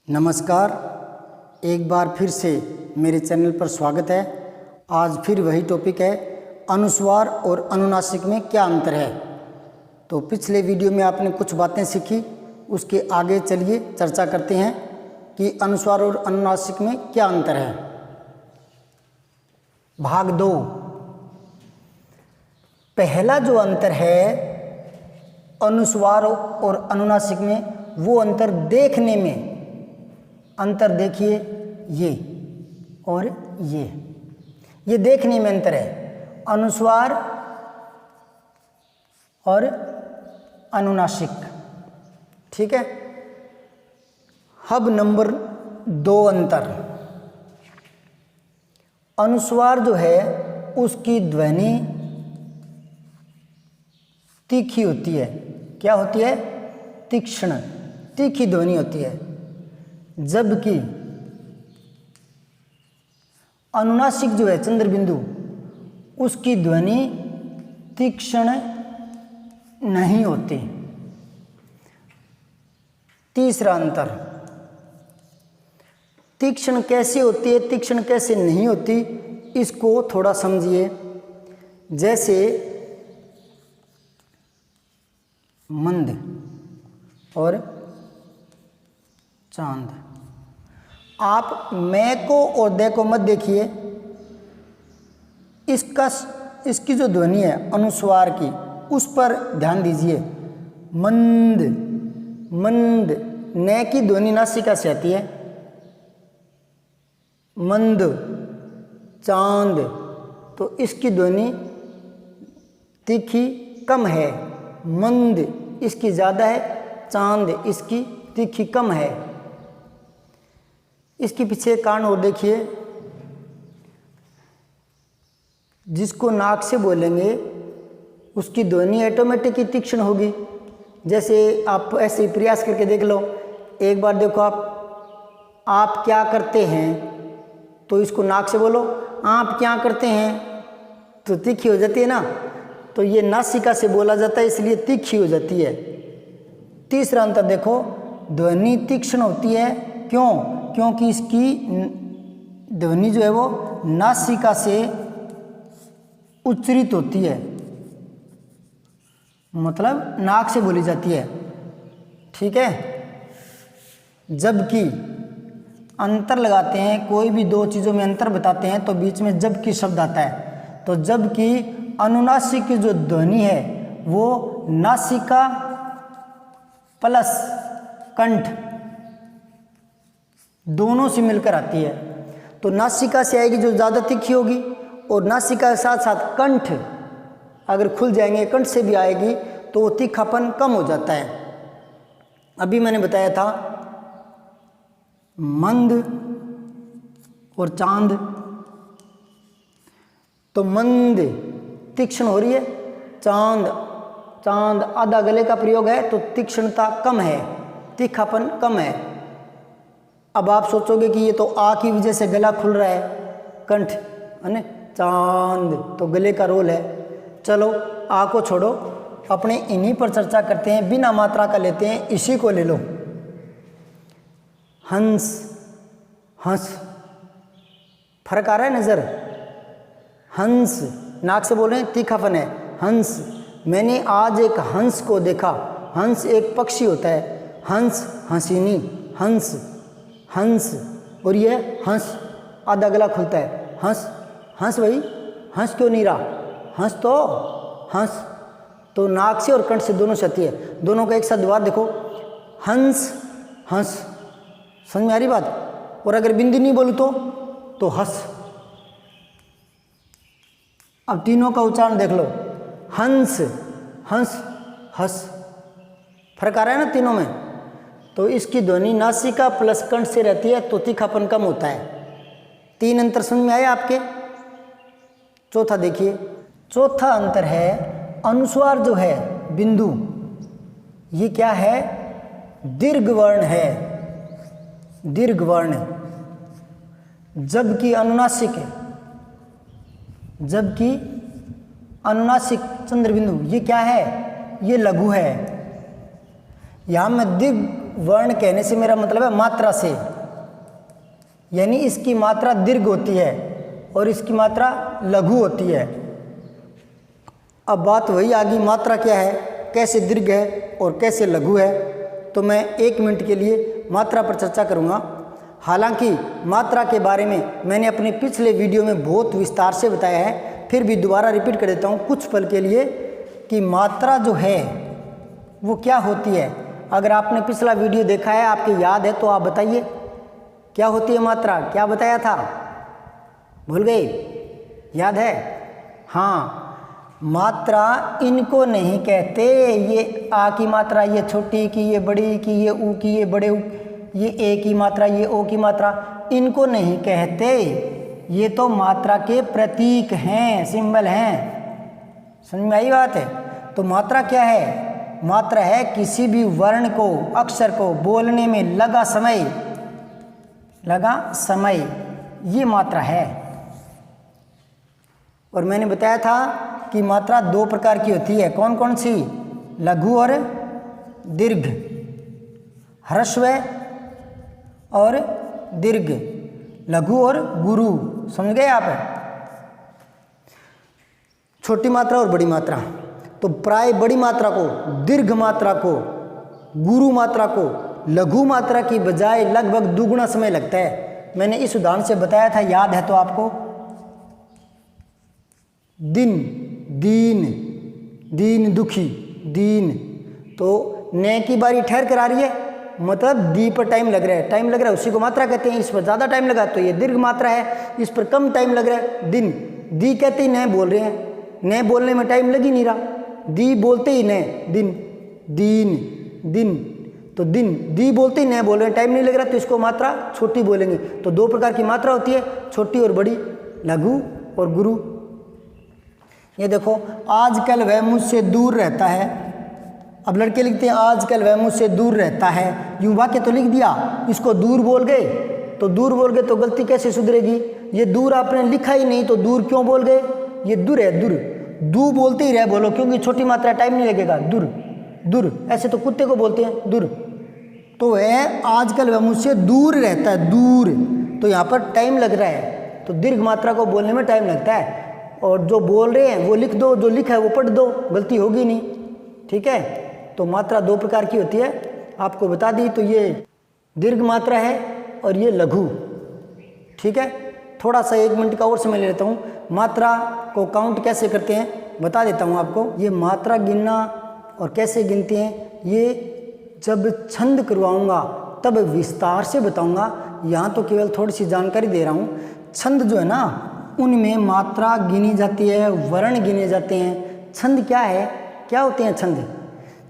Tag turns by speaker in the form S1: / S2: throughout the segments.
S1: नमस्कार, एक बार फिर से मेरे चैनल पर स्वागत है। आज फिर वही टॉपिक है, अनुस्वार और अनुनासिक में क्या अंतर है। तो पिछले वीडियो में आपने कुछ बातें सीखी, उसके आगे चलिए चर्चा करते हैं कि अनुस्वार और अनुनासिक में क्या अंतर है। भाग 2। पहला जो अंतर है अनुस्वार और अनुनासिक में, वो अंतर देखने में। अंतर देखिए, ये और ये देखने में अंतर है, अनुस्वार और अनुनासिक। ठीक है। अब नंबर 2 अंतर, अनुस्वार जो है उसकी ध्वनि तीखी होती है। क्या होती है? तीक्ष्ण, तीखी ध्वनि होती है। जबकि अनुनासिक जो है चंद्र बिंदु, उसकी ध्वनि तीक्ष्ण नहीं होती। तीसरा अंतर, तीक्ष्ण कैसे होती है, तीक्ष्ण कैसे नहीं होती, इसको थोड़ा समझिए। जैसे मंद और चांद। आप मैं को और दे को मत देखिए, इसकी जो ध्वनि है अनुस्वार की, उस पर ध्यान दीजिए। मंद, मंद, न की ध्वनि नासिका से आती है। मंद, चांद, तो इसकी ध्वनि तीखी कम है। मंद इसकी ज़्यादा है, चांद इसकी तीखी कम है। इसके पीछे कारण और देखिए, जिसको नाक से बोलेंगे उसकी ध्वनि ऑटोमेटिक ही तीक्ष्ण होगी। जैसे आप ऐसे ही प्रयास करके देख लो, एक बार देखो आप क्या करते हैं, तो इसको नाक से बोलो, आप क्या करते हैं, तो तीखी हो जाती है ना। तो ये नासिका से बोला जाता है, इसलिए तीखी हो जाती है। तीसरा अंतर देखो, ध्वनि तीक्ष्ण होती है। क्यों? क्योंकि इसकी ध्वनि जो है वो नासिका से उच्चरित होती है, मतलब नाक से बोली जाती है। ठीक है। जबकि अंतर लगाते हैं, कोई भी दो चीज़ों में अंतर बताते हैं तो बीच में जबकि शब्द आता है। तो जबकि अनुनासिक की जो ध्वनि है वो नासिका प्लस कंठ दोनों से मिलकर आती है। तो नासिका से आएगी जो ज़्यादा तीखी होगी, और नासिका के साथ साथ कंठ अगर खुल जाएंगे, कंठ से भी आएगी, तो वो तीखापन कम हो जाता है। अभी मैंने बताया था मंद और चांद। तो मंद तीक्ष्ण हो रही है, चांद आधा गले का प्रयोग है, तो तीक्ष्णता कम है, तीखापन कम है। अब आप सोचोगे कि ये तो आ की वजह से गला खुल रहा है, कंठ है ना, चांद तो गले का रोल है। चलो आ को छोड़ो, अपने इन्हीं पर चर्चा करते हैं, बिना मात्रा का लेते हैं। इसी को ले लो, हंस, हंस, फर्क आ रहा है नजर। हंस नाक से बोल रहे हैं, तीखापन है। हंस, मैंने आज एक हंस को देखा। हंस एक पक्षी होता है, हंस, हंसिनी, हंस, हंस, और ये हंस आधा गला खुलता है। हंस, हंस, भाई हंस क्यों नहीं रहा? हंस तो हंस, तो नाक से और कंठ से दोनों से आती है। दोनों का एक साथ व्यवहार देखो, हंस, हंस। समझ में आ रही बात? और अगर बिंदी नहीं बोलूँ तो हंस। अब तीनों का उच्चारण देख लो, हंस, हंस, हंस। फर्क आ रहा है ना तीनों में। तो इसकी ध्वनि नासिका प्लस कंठ से रहती है, तो तीखापन कम होता है। 3 अंतर समझ में आया आपके? चौथा देखिए, चौथा अंतर है अनुस्वार जो है बिंदु, ये क्या है? दीर्घ वर्ण है, दीर्घ वर्ण। जबकि अनुनासिक चंद्र बिंदु ये क्या है? ये लघु है। यहाँ मैं दीर्घ वर्ण कहने से मेरा मतलब है मात्रा से, यानी इसकी मात्रा दीर्घ होती है और इसकी मात्रा लघु होती है। अब बात वही आ गई, मात्रा क्या है, कैसे दीर्घ है और कैसे लघु है। तो मैं 1 मिनट के लिए मात्रा पर चर्चा करूँगा। हालांकि मात्रा के बारे में मैंने अपने पिछले वीडियो में बहुत विस्तार से बताया है, फिर भी दोबारा रिपीट कर देता हूँ कुछ पल के लिए कि मात्रा जो है वो क्या होती है। अगर आपने पिछला वीडियो देखा है, आपकी याद है तो आप बताइए क्या होती है मात्रा, क्या बताया था, भूल गए, याद है? हाँ, मात्रा इनको नहीं कहते, ये आ की मात्रा, ये छोटी की, ये बड़ी की, ये ऊ की, ये बड़े ऊ, ये ए की मात्रा, ये ओ की मात्रा, इनको नहीं कहते। ये तो मात्रा के प्रतीक हैं, सिंबल हैं। समझ में आई बात है? तो मात्रा क्या है? मात्रा है किसी भी वर्ण को, अक्षर को बोलने में लगा समय, ये मात्रा है। और मैंने बताया था कि मात्रा 2 प्रकार की होती है। कौन कौन सी? लघु और दीर्घ, ह्रस्व और दीर्घ, लघु और गुरु। समझ गए आप? छोटी मात्रा और बड़ी मात्रा। तो प्राय बड़ी मात्रा को, दीर्घ मात्रा को, गुरु मात्रा को लघु मात्रा की बजाय लगभग दुगुना समय लगता है। मैंने इस उदाहरण से बताया था, याद है तो आपको? दिन, दीन, दीन दुखी, दीन। तो ने की बारी ठहर कर आ रही है, मतलब दी पर टाइम लग रहा है, टाइम लग रहा है, उसी को मात्रा कहते हैं। इस पर ज़्यादा टाइम लगा तो ये दीर्घ मात्रा है, इस पर कम टाइम लग रहा है, दिन। दी कहते ही न बोल रहे हैं, न बोलने में टाइम लग ही नहीं रहा, दी बोलते ही न, दिन, दीन, दिन। तो दिन, दी बोलते ही न बोल रहे हैं, टाइम नहीं लग रहा, तो इसको मात्रा छोटी बोलेंगे। तो 2 प्रकार की मात्रा होती है, छोटी और बड़ी, लघु और गुरु। ये देखो, आजकल वह मुझसे दूर रहता है। अब लड़के लिखते हैं आजकल वह मुझसे दूर रहता है, यूं वाक्य तो लिख दिया, इसको दूर बोल गए। तो दूर बोल गए तो गलती कैसे सुधरेगी? ये दूर आपने लिखा ही नहीं तो दूर क्यों बोल गए? ये दूर है, दूर। दू बोलते ही रहे बोलो, क्योंकि छोटी मात्रा, टाइम नहीं लगेगा। दूर, दूर, ऐसे तो कुत्ते को बोलते हैं दूर। तो वह आजकल वह मुझसे दूर रहता है, दूर, तो यहाँ पर टाइम लग रहा है। तो दीर्घ मात्रा को बोलने में टाइम लगता है। और जो बोल रहे हैं वो लिख दो, जो लिखा है वो पढ़ दो, गलती होगी नहीं। ठीक है? तो मात्रा 2 प्रकार की होती है, आपको बता दी। तो ये दीर्घ मात्रा है और ये लघु। ठीक है? थोड़ा सा 1 मिनट का और समय ले लेता हूँ। मात्रा को काउंट कैसे करते हैं बता देता हूँ आपको। ये मात्रा गिनना और कैसे गिनते हैं ये जब छंद करवाऊँगा तब विस्तार से बताऊँगा। यहाँ तो केवल थोड़ी सी जानकारी दे रहा हूँ। छंद जो है ना, उनमें मात्रा गिनी जाती है, वर्ण गिने जाते हैं। छंद क्या है, क्या होते हैं छंद?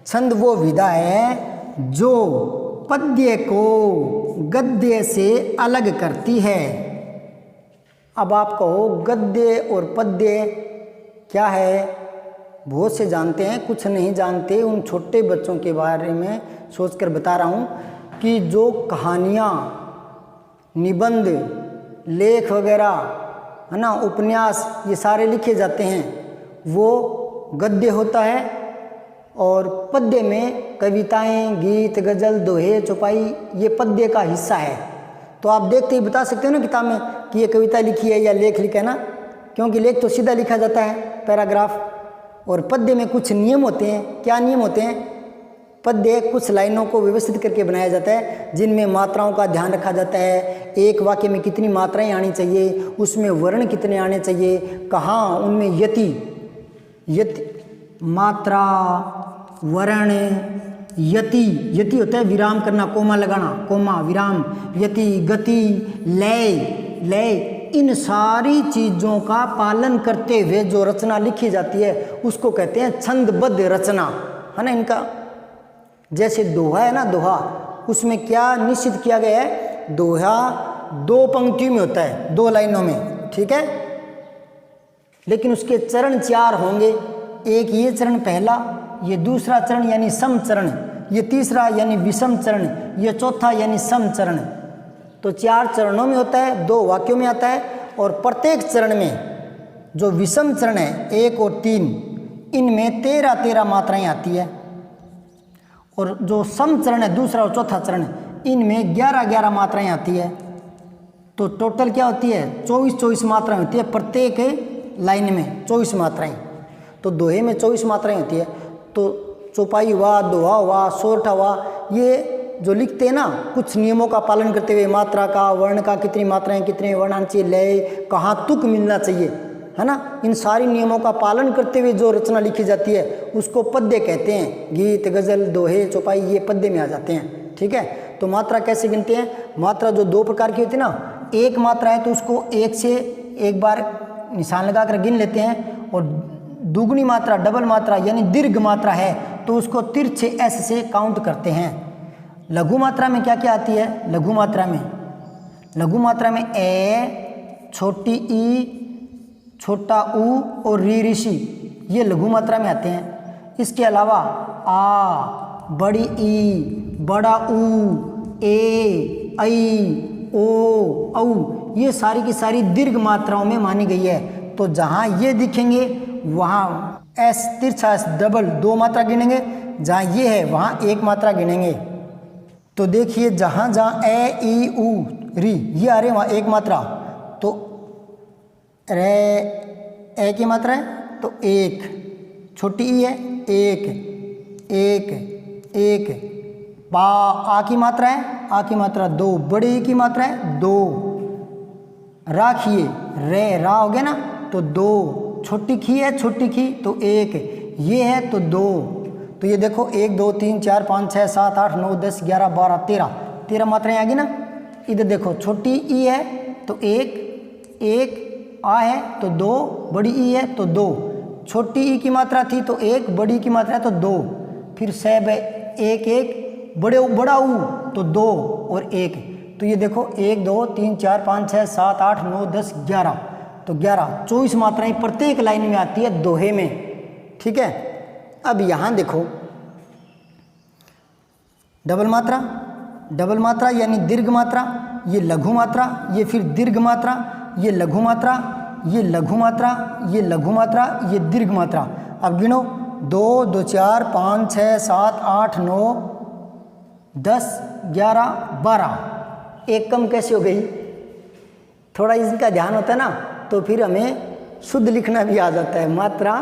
S1: छंद वो विधा है जो पद्य को गद्य से अलग करती है। अब आप कहो गद्य और पद्य क्या है? बहुत से जानते हैं, कुछ नहीं जानते। उन छोटे बच्चों के बारे में सोचकर बता रहा हूँ कि जो कहानियाँ, निबंध, लेख वगैरह है ना, उपन्यास, ये सारे लिखे जाते हैं वो गद्य होता है। और पद्य में कविताएं, गीत, गज़ल, दोहे, चौपाई, ये पद्य का हिस्सा है। तो आप देखते ही बता सकते हो ना किताब में कि ये कविता लिखी है या लेख लिखा है ना, क्योंकि लेख तो सीधा लिखा जाता है, पैराग्राफ। और पद्य में कुछ नियम होते हैं। क्या नियम होते हैं? पद्य कुछ लाइनों को व्यवस्थित करके बनाया जाता है, जिनमें मात्राओं का ध्यान रखा जाता है। एक वाक्य में कितनी मात्राएं आनी चाहिए, उसमें वर्ण कितने आने चाहिए, कहाँ उनमें यति मात्रा, वर्ण, यति होता है विराम करना, कोमा लगाना, कोमा, विराम, यति, गति, लय, इन सारी चीज़ों का पालन करते हुए जो रचना लिखी जाती है उसको कहते हैं छंदबद्ध रचना, है ना। इनका जैसे दोहा है ना, दोहा, उसमें क्या निश्चित किया गया है? दोहा 2 पंक्तियों में होता है, 2 लाइनों में। ठीक है? लेकिन उसके चरण 4 होंगे। एक ये चरण पहला, ये दूसरा चरण यानी सम चरण, ये तीसरा यानी विषम चरण, ये चौथा यानी सम चरण। तो 4 चरणों में होता है, 2 वाक्यों में आता है। और प्रत्येक चरण में जो विषम चरण है 1 और 3, इनमें 13 मात्राएं आती है। और जो सम चरण है दूसरा और चौथा चरण, इनमें 11-11 मात्राएं आती है। तो टोटल क्या होती है 24-24 मात्राएं होती है प्रत्येक लाइन में 24 मात्राएं। तो दोहे में 24 मात्राएं होती है। तो चौपाई हुआ, दोहा हुआ, सोरठा हुआ, ये जो लिखते हैं ना कुछ नियमों का पालन करते हुए, मात्रा का, वर्ण का, कितनी मात्राएं कितने वर्ण आना चाहिए, लय कहाँ तुक मिलना चाहिए, है ना, इन सारी नियमों का पालन करते हुए जो रचना लिखी जाती है उसको पद्य कहते हैं। गीत, गजल, दोहे, चौपाई ये पद्य में आ जाते हैं। ठीक है। तो मात्रा कैसे गिनते हैं? मात्रा जो 2 प्रकार की होती है ना, एक मात्रा है तो उसको एक से एक बार निशान लगा कर गिन लेते हैं, और दुगनी मात्रा, डबल मात्रा यानी दीर्घ मात्रा है तो उसको तिरछे एस से काउंट करते हैं। लघु मात्रा में क्या क्या आती है? लघु मात्रा में ए, छोटी ई, छोटा ऊ और री ऋषि, ये लघु मात्रा में आते हैं। इसके अलावा आ, बड़ी ई, बड़ा ऊ, ए, ऐ, ओ, औ, ये सारी की सारी दीर्घ मात्राओं में मानी गई है। तो जहाँ ये दिखेंगे वहाँ एस, तिरछा एस, डबल 2 मात्रा गिनेंगे, जहाँ ये है वहाँ 1 मात्रा गिनेंगे। तो देखिए जहाँ जहाँ ए, ई, ऊ, री ये आ रहे हैं वहाँ 1 मात्रा, तो रे ए की मात्रा है तो 1, छोटी ई है 1, 1, 1, पा, आ की मात्रा है, आ की मात्रा 2, बड़ी ई की मात्रा है 2, राखिए रे, रा हो गया ना तो 2, छोटी खी है, छोटी खी तो 1, ये है तो 2। तो ये देखो 1, 2, 3, 4, 5, 6, 7, 8, 9, 10, 11, 12, 13 मात्राएं आ गई ना। इधर देखो छोटी ई है तो 1, 1, आ है तो 2, बड़ी ई है तो 2, छोटी ई की मात्रा थी तो 1, बड़ी की मात्रा तो 2, फिर सब 1, 1, बड़ा ऊ तो 2 और 1। तो ये देखो 1, 2, 3, 4, 5, 6, 7, 8, 9, 10, 11, तो 11, 24 मात्राएं प्रत्येक लाइन में आती है दोहे में। ठीक है। अब यहाँ देखो डबल मात्रा यानी दीर्घ मात्रा, ये लघु मात्रा, ये फिर दीर्घ मात्रा, ये लघु मात्रा, ये लघु मात्रा, ये लघु मात्रा, ये दीर्घ मात्रा। अब गिनो 2, 2, 4, 5, 6, 7, 8, 9, 10, 11, 12, एक कम कैसे हो गई? थोड़ा इसका ध्यान होता है ना तो फिर हमें शुद्ध लिखना भी आ जाता है, मात्रा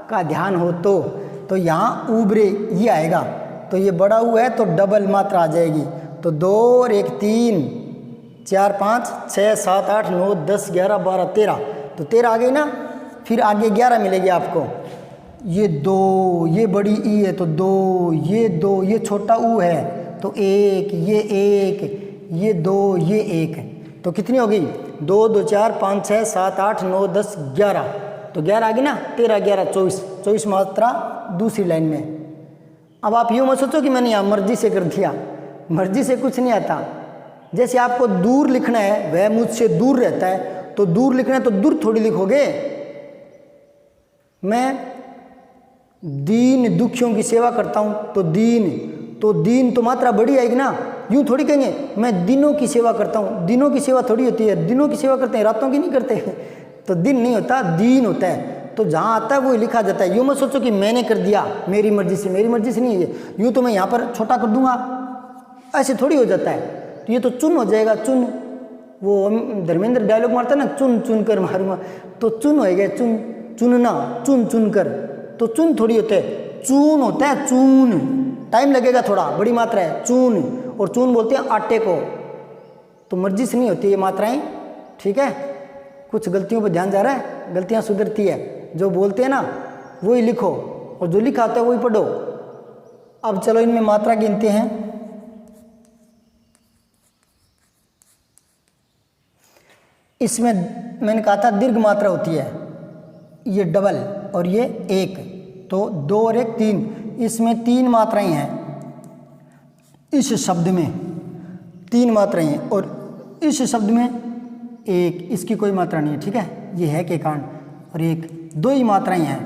S1: का ध्यान हो तो यहाँ उबरे ये आएगा, तो ये बड़ा ऊ है तो डबल मात्रा आ जाएगी। तो 2 और 1 3, 4, 5, 6, 7, 8, 9, 10, 11, 12, 13, तो 13 आ गई ना। फिर आगे 11 मिलेगी आपको, ये 2, ये बड़ी ई है तो 2, ये 2, ये छोटा ऊ है तो 1, ये 1, ये 2, ये 1, तो कितनी होगी 2, 2, 4, 5, 6, 7, 8, 9, 10, 11, तो 11 आ गई ना। 13, 11, 24 मात्रा दूसरी लाइन में। अब आप यूँ मत सोचो कि मैंने यहाँ मर्जी से कर दिया, मर्जी से कुछ नहीं आता। जैसे आपको दूर लिखना है, वह मुझसे दूर रहता है, तो दूर लिखना है तो दूर थोड़ी लिखोगे। मैं दीन दुखियों की सेवा करता हूँ तो दीन तो मात्रा बड़ी आएगी ना। यूँ थोड़ी कहेंगे मैं दिनों की सेवा करता हूँ, दिनों की सेवा थोड़ी होती है, दिनों की सेवा करते हैं रातों की नहीं करते, तो दिन नहीं होता दीन होता है। तो जहाँ आता है वो लिखा जाता है। यूँ मत सोचो कि मैंने कर दिया मेरी मर्जी से नहीं है ये, यूँ तो मैं यहाँ पर छोटा कर दूंगा, ऐसे थोड़ी हो जाता है। तो ये तो चुन हो जाएगा, चुन, वो धर्मेंद्र डायलॉग मारता है ना, चुन चुन कर मारूंगा, तो चुन होएगा, चुनना, चुन कर, तो चुन थोड़ी होता है, चून होता है, चून, टाइम लगेगा थोड़ा, बड़ी मात्रा है चून, और चून बोलते हैं आटे को। तो मर्जी से नहीं होती ये मात्राएं। ठीक है। कुछ गलतियों पर ध्यान जा रहा है, गलतियां सुधरती है, जो बोलते हैं ना वही लिखो और जो लिखा आता है वही पढ़ो। अब चलो इनमें मात्रा गिनते हैं। इसमें मैंने कहा था दीर्घ मात्रा होती है, ये डबल और ये 1, तो 2 और 1 3, इसमें 3 मात्राएं हैं। इस शब्द में 3 मात्राएं हैं और इस शब्द में 1, इसकी कोई मात्रा नहीं है। ठीक है। ये है के कारण, और 1, 2 ही मात्राएं हैं।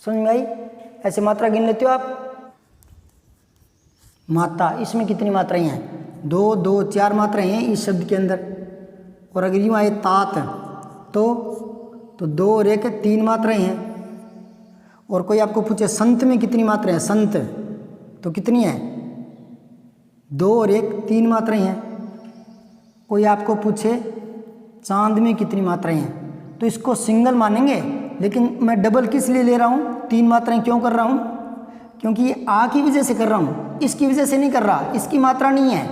S1: समझ में आई? ऐसे मात्रा गिन लेते हो आप। माता, इसमें कितनी मात्राएं हैं? 2, 2, 4 मात्राएं हैं इस शब्द के अंदर। और अगर यूँ आए तात तो 2 और 1 3 मात्राएं हैं। और कोई आपको पूछे संत में कितनी मात्राएं हैं, संत तो कितनी है, 2 और 1 3 मात्राएं हैं। कोई आपको पूछे चांद में कितनी मात्राएं हैं, तो इसको सिंगल मानेंगे, लेकिन मैं डबल किस लिए ले रहा हूँ, 3 मात्राएं क्यों कर रहा हूँ, क्योंकि ये आ की वजह से कर रहा हूँ, इसकी वजह से नहीं कर रहा, इसकी मात्रा नहीं है,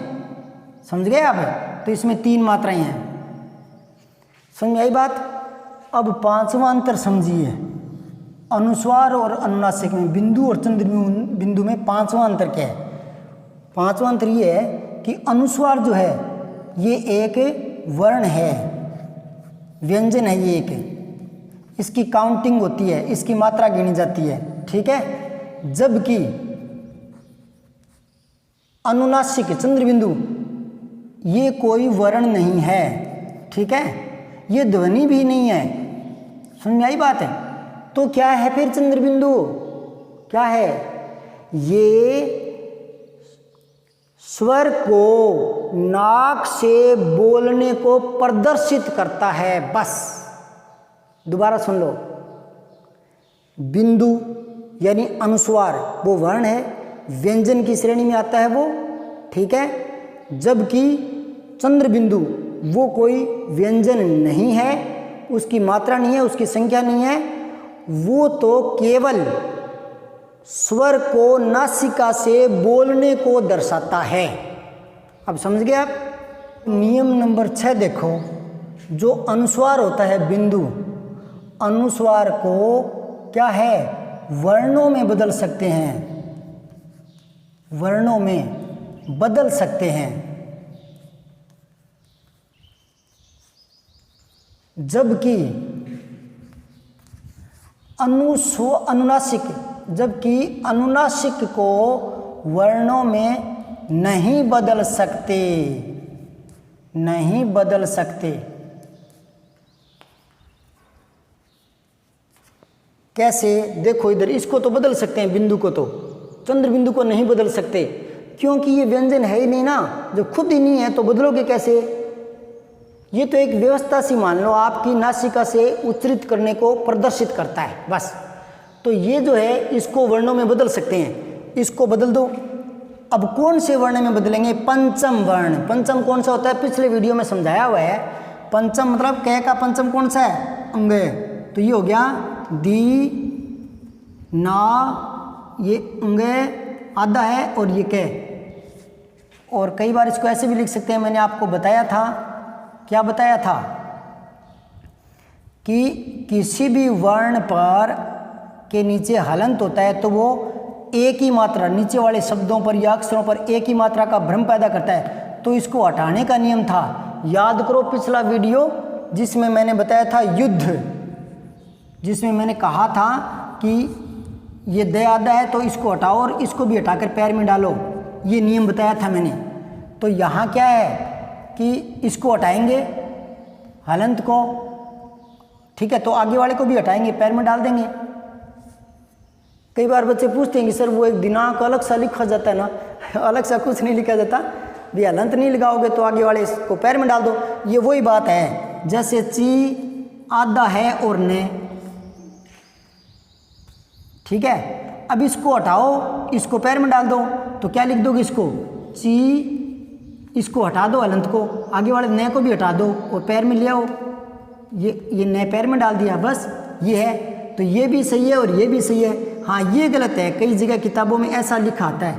S1: समझ गए आप। तो इसमें 3 मात्राएं हैं, समझ में आई बात। अब 5वां अंतर समझिए, अनुस्वार और अनुनासिक में, बिंदु और चंद्र बिंदु में 5वां अंतर क्या है। 5वां अंतर ये है कि अनुस्वार जो है ये एक वर्ण है, व्यंजन है, ये एक, इसकी काउंटिंग होती है, इसकी मात्रा गिनी जाती है, ठीक है। जबकि अनुनासिक चंद्र बिंदु ये कोई वर्ण नहीं है, ठीक है, ये ध्वनि भी नहीं है, समझ में आई बात है। तो क्या है फिर चंद्र बिंदु, क्या है, ये स्वर को नाक से बोलने को प्रदर्शित करता है, बस। दोबारा सुन लो, बिंदु यानी अनुस्वार वो वर्ण है, व्यंजन की श्रेणी में आता है वो, ठीक है। जबकि चंद्र बिंदु वो कोई व्यंजन नहीं है, उसकी मात्रा नहीं है, उसकी संख्या नहीं है, वो तो केवल स्वर को नासिका से बोलने को दर्शाता है। अब समझ गए आप। नियम नंबर 6 देखो, जो अनुस्वार होता है बिंदु, अनुस्वार को क्या है, वर्णों में बदल सकते हैं, वर्णों में बदल सकते हैं। जबकि अनुनासिक, जबकि अनुनासिक को वर्णों में नहीं बदल सकते, नहीं बदल सकते। कैसे, देखो इधर, इसको तो बदल सकते हैं बिंदु को, तो चंद्र बिंदु को नहीं बदल सकते, क्योंकि ये व्यंजन है ही नहीं ना, जो खुद ही नहीं है तो बदलोगे कैसे। ये तो एक व्यवस्था सी मान लो, आपकी नासिका से उच्चारित करने को प्रदर्शित करता है, बस। तो ये जो है इसको वर्णों में बदल सकते हैं, इसको बदल दो। अब कौन से वर्ण में बदलेंगे, पंचम वर्ण। पंचम कौन सा होता है, पिछले वीडियो में समझाया हुआ है। पंचम मतलब क का पंचम कौन सा है, अंग। तो ये हो गया दी, ना, ये अंग आधा है और ये क। और कई बार इसको ऐसे भी लिख सकते हैं, मैंने आपको बताया था, क्या बताया था, कि किसी भी वर्ण पर के नीचे हलंत होता है तो वो एक ही मात्रा, नीचे वाले शब्दों पर या अक्षरों पर एक ही मात्रा का भ्रम पैदा करता है, तो इसको हटाने का नियम था। याद करो पिछला वीडियो जिसमें मैंने बताया था युद्ध, जिसमें मैंने कहा था कि ये द आधा है तो इसको हटाओ और इसको भी हटाकर पैर में डालो, ये नियम बताया था मैंने। तो यहाँ क्या है कि इसको हटाएंगे हलंत को, ठीक है, तो आगे वाले को भी हटाएंगे, पैर में डाल देंगे। कई बार बच्चे पूछते हैं कि सर वो एक दिनांक अलग सा लिखा जाता है ना, अलग सा कुछ नहीं लिखा जाता, भी हलंत नहीं लगाओगे तो आगे वाले को पैर में डाल दो। ये वही बात है, जैसे ची आधा है और ने, ठीक है। अब इसको हटाओ, इसको पैर में डाल दो, तो क्या लिख दोगे, इसको ची, इसको हटा दो हलंत को, आगे वाले ने को भी हटा दो और पैर में ले आओ, ये ने पैर में डाल दिया, बस ये है। तो ये भी सही है और ये भी सही है। हाँ, ये गलत है, कई जगह किताबों में ऐसा लिखा आता है,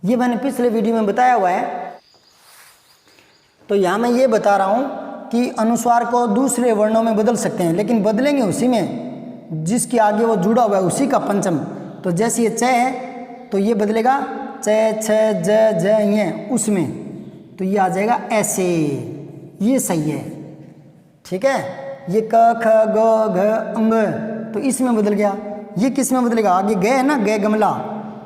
S1: ये मैंने पिछले वीडियो में बताया हुआ है। तो यहाँ मैं ये बता रहा हूँ कि अनुस्वार को दूसरे वर्णों में बदल सकते हैं, लेकिन बदलेंगे उसी में जिसके आगे वो जुड़ा हुआ है, उसी का पंचम। तो जैसे ये च है तो ये बदलेगा च, छ, ज, ये उसमें, तो ये आ जाएगा ऐसे, ये सही है, ठीक है। ये क, ख, ग, घ, अंग, तो इसमें बदल गया। ये किस में बदलेगा, आगे ग है ना, ग गमला,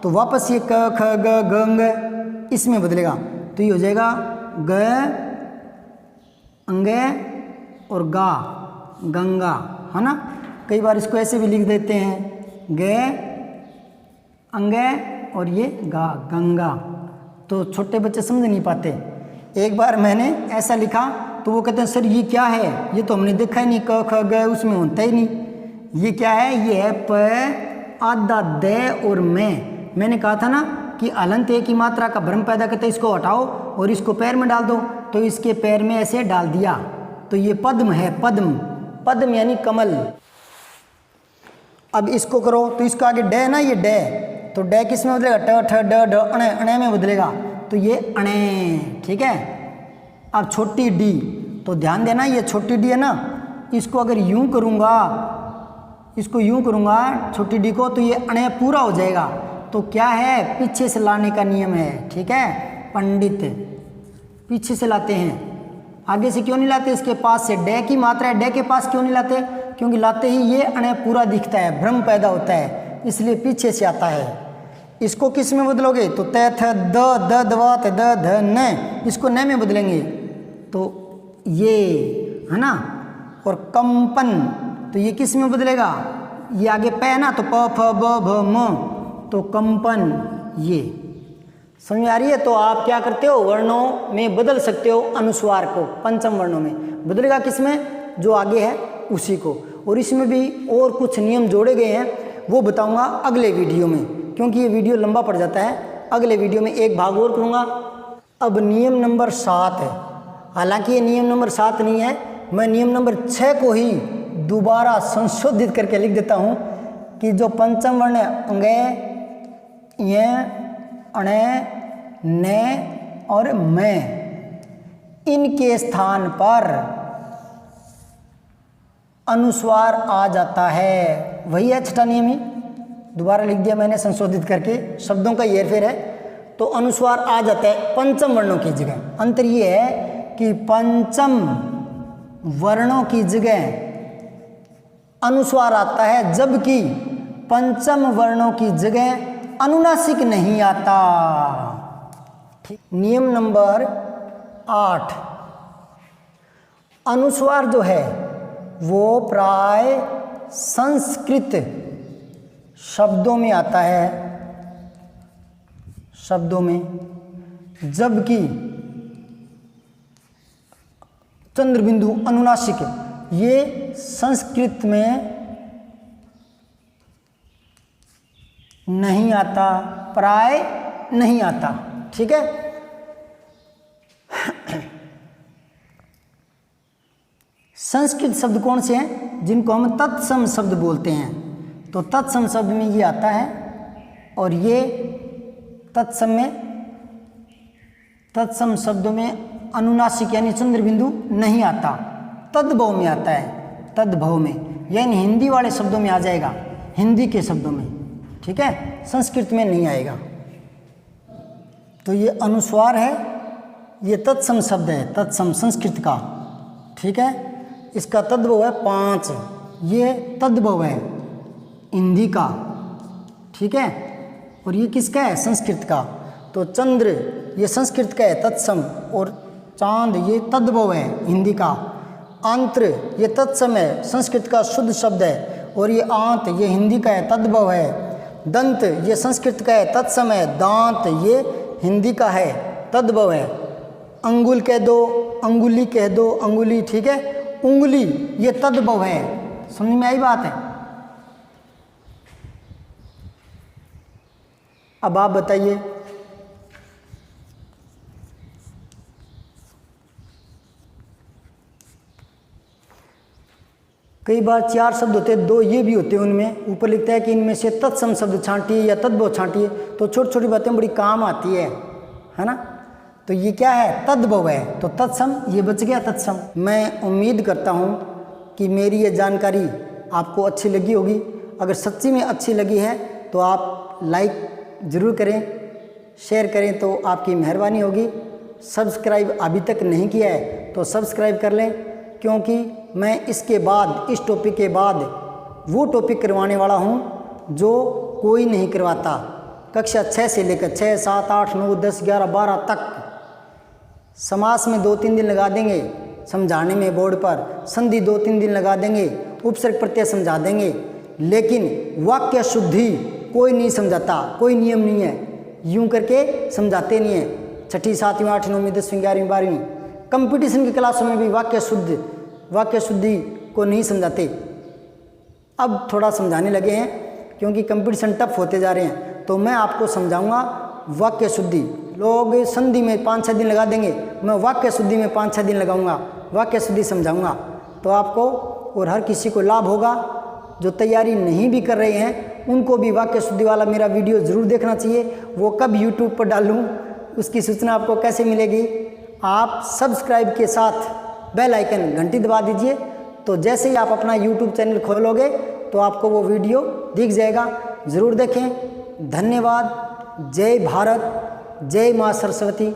S1: तो वापस ये क, ख, ग, घ, अंग इसमें बदलेगा, तो ये हो जाएगा ग, अंग और गा, गंगा, है ना। कई बार इसको ऐसे भी लिख देते हैं, ग, अंग और ये गा, गंगा। तो छोटे बच्चे समझ नहीं पाते। एक बार मैंने ऐसा लिखा तो वो कहते हैं सर ये क्या है, ये तो हमने देखा ही नहीं, क, ख, ग उसमें होता ही नहीं, ये क्या है, ये है प आधा द और मैं। मैंने कहा था ना कि हलंत एक ही मात्रा का भ्रम पैदा करते, इसको हटाओ और इसको पैर में डाल दो, तो इसके पैर में ऐसे डाल दिया, तो ये पद्म है, पद्म, पद्म यानी कमल। अब इसको करो तो इसका आगे ड है ना, ये ड, तो ड किस में बदलेगा, ट ठ ड ढ अणे, अणे में बदलेगा, तो ये अणे, ठीक है। अब छोटी डी, तो ध्यान देना ये छोटी डी है ना, इसको अगर यूं करूंगा, इसको यूं करूंगा छोटी डी को, तो ये अणे पूरा हो जाएगा। तो क्या है, पीछे से लाने का नियम है, ठीक है। पंडित पीछे से लाते हैं, आगे से क्यों नहीं लाते, इसके पास से ड की मात्रा है, ड के पास क्यों नहीं लाते, क्योंकि लाते ही ये अणे पूरा दिखता है, भ्रम पैदा होता है, इसलिए पीछे से आता है। इसको किस में बदलोगे, तो त थ द द दवा त द ध न, इसको न में बदलेंगे, तो ये है ना। और कंपन, तो ये किस में बदलेगा, ये आगे प है ना, तो प फ ब भ म, तो कंपन, ये समझ में आ रही है। तो आप क्या करते हो, वर्णों में बदल सकते हो, अनुस्वार को पंचम वर्णों में बदलेगा, किसमें, जो आगे है उसी को। और इसमें भी और कुछ नियम जोड़े गए हैं, वो बताऊंगा अगले वीडियो में, क्योंकि ये वीडियो लंबा पड़ जाता है। अगले वीडियो में एक भाग और करूँगा। अब नियम नंबर 7 है, हालांकि ये नियम नंबर 7 नहीं है, मैं नियम नंबर 6 को ही दोबारा संशोधित करके लिख देता हूँ कि जो पंचम वर्ण अंगे, ये, अणे, ने और मैं, इनके स्थान पर अनुस्वार आ जाता है, वही है छठा नियम ही, दोबारा लिख दिया मैंने संशोधित करके, शब्दों का हेरफेर है, तो अनुस्वार आ जाता है पंचम वर्णों की जगह। अंतर ये है कि पंचम वर्णों की जगह अनुस्वार आता है, जबकि पंचम वर्णों की जगह अनुनासिक नहीं आता। नियम नंबर 8, अनुस्वार जो है वो प्राय संस्कृत शब्दों में आता है, शब्दों में, जबकि चंद्रबिंदु अनुनासिक ये संस्कृत में नहीं आता, प्राय नहीं आता, ठीक है। संस्कृत शब्द कौन से हैं, जिनको हम तत्सम शब्द बोलते हैं, तो तत्सम शब्द में ये आता है, और ये तत्सम शब्दों में अनुनासिक यानी चंद्रबिंदु नहीं आता, तद्भव में आता है, तद्भव में, यानी हिंदी वाले शब्दों में आ जाएगा, हिंदी के शब्दों में, ठीक है, संस्कृत में नहीं आएगा। तो ये अनुस्वार है, ये तत्सम शब्द है, तत्सम संस्कृत का, ठीक है। इसका तद्भव है 5, ये तद्भव है हिंदी का, ठीक है। और ये किसका है, संस्कृत का। तो चंद्र ये संस्कृत का है तत्सम, और चांद ये तद्भव है हिंदी का। आंत्र ये तत्सम है, संस्कृत का शुद्ध शब्द है, और ये आंत ये हिंदी का है, तद्भव है। दंत ये संस्कृत का है, तत्सम है। दांत ये हिंदी का है, तद्भव है। अंगुल कह दो, अंगुली कह दो, अंगुली, ठीक है। उंगली ये तद्भव है, समझ में आई बात है। अब आप बताइए, कई बार 4 शब्द होते हैं, 2 ये भी होते हैं, उनमें ऊपर लिखता है कि इनमें से तत्सम शब्द छांटिए या तद्भव छांटिए, तो छोटी छोटी बातें बड़ी काम आती है ना। तो ये क्या है, तद्भव है, तो तत्सम ये बच गया तत्सम। मैं उम्मीद करता हूँ कि मेरी ये जानकारी आपको अच्छी लगी होगी। अगर सच्ची में अच्छी लगी है तो आप लाइक ज़रूर करें, शेयर करें तो आपकी मेहरबानी होगी। सब्सक्राइब अभी तक नहीं किया है तो सब्सक्राइब कर लें, क्योंकि मैं इसके बाद, इस टॉपिक के बाद वो टॉपिक करवाने वाला हूँ जो कोई नहीं करवाता। कक्षा 6 से लेकर 6, 7, 8, 9, 10, 11, 12 तक समास में 2-3 दिन लगा देंगे समझाने में, बोर्ड पर संधि 2-3 दिन लगा देंगे, उपसर्ग प्रत्यय समझा देंगे, लेकिन वाक्य शुद्धि कोई नहीं समझाता, कोई नियम नहीं है, यूं करके समझाते नहीं है। 6ठी, 7वीं, 8वीं, 9वीं, 10वीं, 11वीं, 12वीं कंपटीशन की क्लासों में भी वाक्य शुद्धि को नहीं समझाते। अब थोड़ा समझाने लगे हैं क्योंकि कंपटीशन टफ होते जा रहे हैं। तो मैं आपको समझाऊंगा वाक्य शुद्धि। लोग संधि में 5-6 दिन लगा देंगे, मैं वाक्य शुद्धि में 5-6 दिन लगाऊंगा, वाक्य शुद्धि समझाऊंगा। तो आपको और हर किसी को लाभ होगा। जो तैयारी नहीं भी कर रहे हैं उनको भी वाक्य शुद्धि वाला मेरा वीडियो ज़रूर देखना चाहिए। वो कब यूट्यूब पर डालूँ उसकी सूचना आपको कैसे मिलेगी? आप सब्सक्राइब के साथ बेल आइकन घंटी दबा दीजिए, तो जैसे ही आप अपना यूट्यूब चैनल खोलोगे तो आपको वो वीडियो दिख जाएगा। ज़रूर देखें। धन्यवाद। जय भारत, जय माँ सरस्वती।